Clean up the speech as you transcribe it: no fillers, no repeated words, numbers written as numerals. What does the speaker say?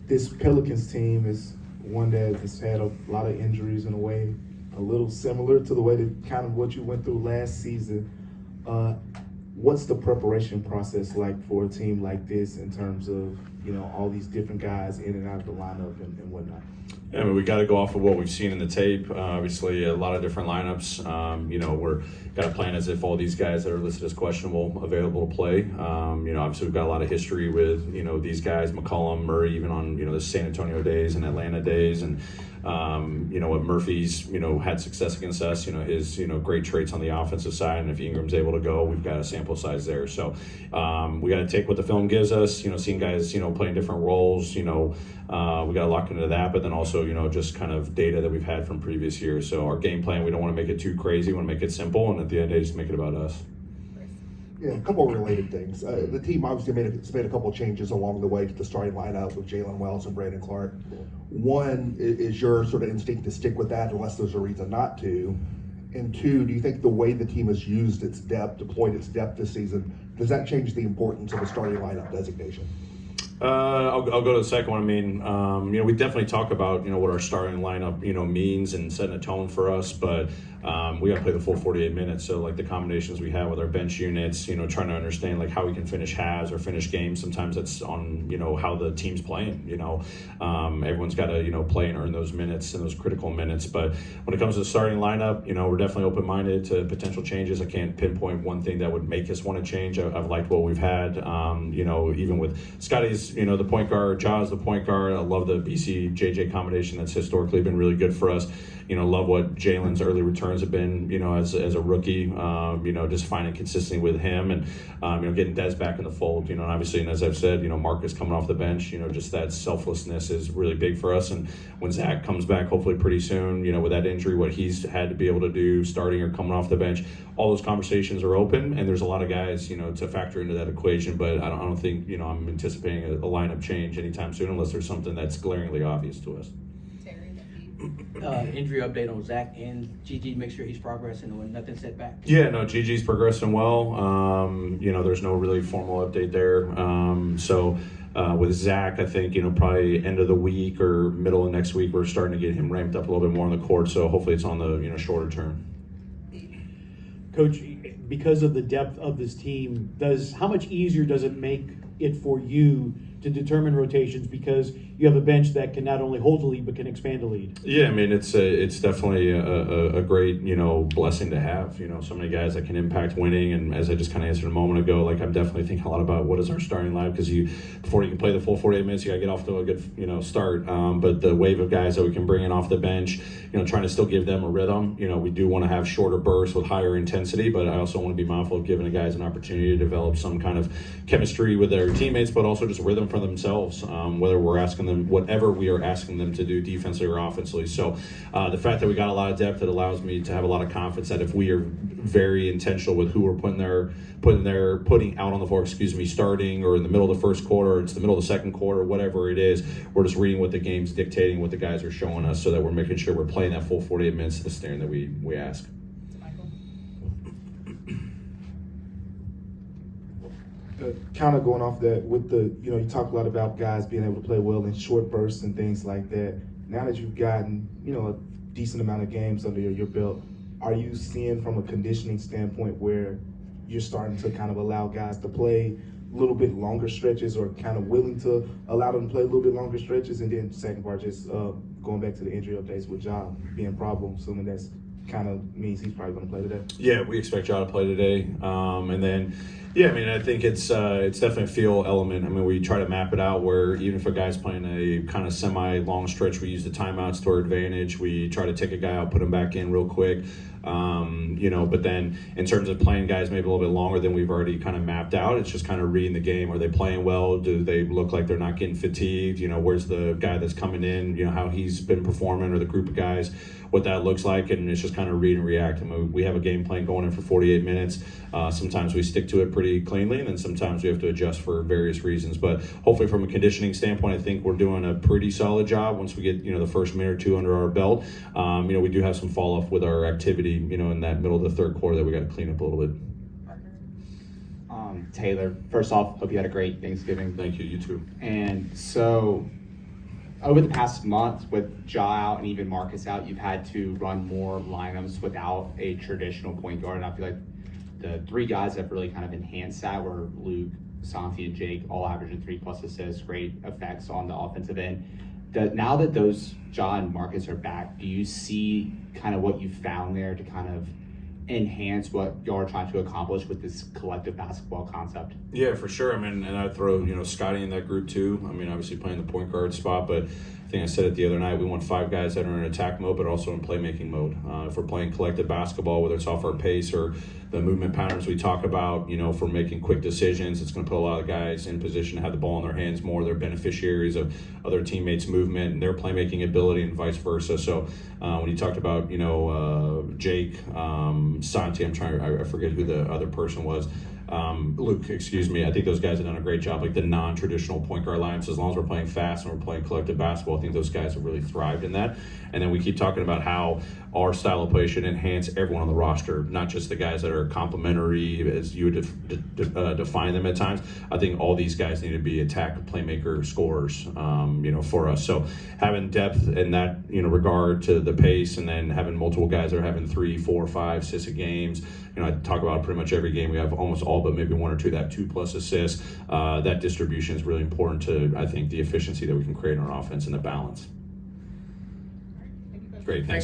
This Pelicans team is one that has had a lot of injuries in a way, a little similar to the way that kind of what you went through last season. What's the preparation process like for a team like this in terms of, all these different guys in and out of the lineup and whatnot? Yeah, I mean, we got to go off of what we've seen in the tape. Obviously, a lot of different lineups. We're got to plan as if all these guys that are listed as questionable available to play. Obviously we've got a lot of history with these guys, McCollum, Murray, even on the San Antonio days and Atlanta days, and what Murphy's had success against us. His great traits on the offensive side, and if Ingram's able to go, we've got a sample size there. So we got to take what the film gives us. Seeing guys playing different roles. We got to lock into that, but then also just kind of data that we've had from previous years. So our game plan, we don't want to make it too crazy. We want to make it simple, and at the end of the day, just make it about us. Yeah, a couple of related things. The team obviously made a couple of changes along the way to the starting lineup with Jalen Wells and Brandon Clark. One, is your sort of instinct to stick with that unless there's a reason not to? And two, do you think the way the team has used its depth, deployed its depth this season, does that change the importance of a starting lineup designation? I'll go to the second one. I mean, we definitely talk about what our starting lineup means and setting a tone for us, but we got to play the full 48 minutes. So like the combinations we have with our bench units, trying to understand like how we can finish halves or finish games. Sometimes that's on how the team's playing. Everyone's got to play and earn those minutes and those critical minutes. But when it comes to the starting lineup, we're definitely open-minded to potential changes. I can't pinpoint one thing that would make us want to change. I've liked what we've had. Even with Scotty's the point guard, Ja's the point guard. I love the BC JJ combination that's historically been really good for us. Love what Jalen's early returns have been, as a rookie, just finding consistency with him and, getting Dez back in the fold, and obviously, and as I've said, Marcus coming off the bench, just that selflessness is really big for us. And when Zach comes back, hopefully pretty soon, with that injury, what he's had to be able to do starting or coming off the bench, all those conversations are open, and there's a lot of guys, to factor into that equation. But I don't think, I'm anticipating a lineup change anytime soon unless there's something that's glaringly obvious to us. Injury update on Zach and Gigi, make sure he's progressing and nothing set back. Yeah, no, Gigi's progressing well. There's no really formal update there. With Zach, I think, probably end of the week or middle of next week, we're starting to get him ramped up a little bit more on the court. So hopefully it's on the, shorter term. Coach, because of the depth of this team, how much easier does it make it for you to determine rotations because you have a bench that can not only hold the lead but can expand the lead? Yeah, I mean it's definitely a great blessing to have so many guys that can impact winning. And as I just kind of answered a moment ago, like I'm definitely thinking a lot about what is our starting lineup, because before you can play the full 48 minutes, you got to get off to a good start. But the wave of guys that we can bring in off the bench, trying to still give them a rhythm. We do want to have shorter bursts with higher intensity, but I also want to be mindful of giving the guys an opportunity to develop some kind of chemistry with their teammates, but also just rhythm for themselves. Whether we're asking them whatever we are asking them to do defensively or offensively. So the fact that we got a lot of depth, it allows me to have a lot of confidence that if we are very intentional with who we're putting out on the floor, starting or in the middle of the first quarter, it's the middle of the second quarter, whatever it is, we're just reading what the game's dictating, what the guys are showing us, so that we're making sure we're playing that full 48 minutes to the standard that we ask. Kind of going off that with the, you talk a lot about guys being able to play well in short bursts and things like that. Now that you've gotten, a decent amount of games under your belt, are you seeing from a conditioning standpoint where you're starting to kind of allow guys to play a little bit longer stretches, or kind of willing to allow them to play a little bit longer stretches? And then second part, just going back to the injury updates with Ja being a problem, assuming that's kind of means he's probably going to play today. Yeah, we expect Ja to play today. And then, yeah, I mean, I think it's definitely a feel element. I mean, we try to map it out where even if a guy's playing a kind of semi-long stretch, we use the timeouts to our advantage. We try to take a guy out, put him back in real quick. But then in terms of playing guys maybe a little bit longer than we've already kind of mapped out, it's just kind of reading the game. Are they playing well? Do they look like they're not getting fatigued? Where's the guy that's coming in? How he's been performing, or the group of guys, what that looks like. And it's just kind of read and react. I mean, we have a game plan going in for 48 minutes. Sometimes we stick to it pretty cleanly, and then sometimes we have to adjust for various reasons. But hopefully from a conditioning standpoint, I think we're doing a pretty solid job once we get, the first minute or two under our belt. We do have some fall off with our activity, in that middle of the third quarter that we got to clean up a little bit. Taylor, first off, hope you had a great Thanksgiving. Thank you. You too. And so, over the past month, with Ja out and even Marcus out, you've had to run more lineups without a traditional point guard. And I feel like the three guys that have really kind of enhanced that were Luke, Santi, and Jake, all averaging 3+ assists, great effects on the offensive end. Now that those Ja and Marcus are back, do you see kind of what you found there to kind of enhance what y'all are trying to accomplish with this collective basketball concept? Yeah, for sure. I mean, and I'd throw, Scotty in that group too. I mean, obviously playing the point guard spot, but I think I said it the other night, we want 5 guys that are in attack mode, but also in playmaking mode. If we're playing collective basketball, whether it's off our pace or the movement patterns we talk about, if we're making quick decisions, it's going to put a lot of guys in position to have the ball in their hands more. They're beneficiaries of other teammates' movement and their playmaking ability and vice versa. So when you talked about, Jake, Santi, I forget who the other person was. Luke, excuse me. I think those guys have done a great job, like the non-traditional point guard lineups. As long as we're playing fast and we're playing collective basketball, I think those guys have really thrived in that. And then we keep talking about how our style of play should enhance everyone on the roster, not just the guys that are complementary, as you would define them at times. I think all these guys need to be attack, playmaker, scorers, for us. So having depth in that, regard to the pace, and then having multiple guys that are having 3, 4, 5 assists a games. I talk about pretty much every game. We have almost all but maybe 1 or 2 that 2+ assists. That distribution is really important to, I think, the efficiency that we can create in our offense and the balance. Great, thanks.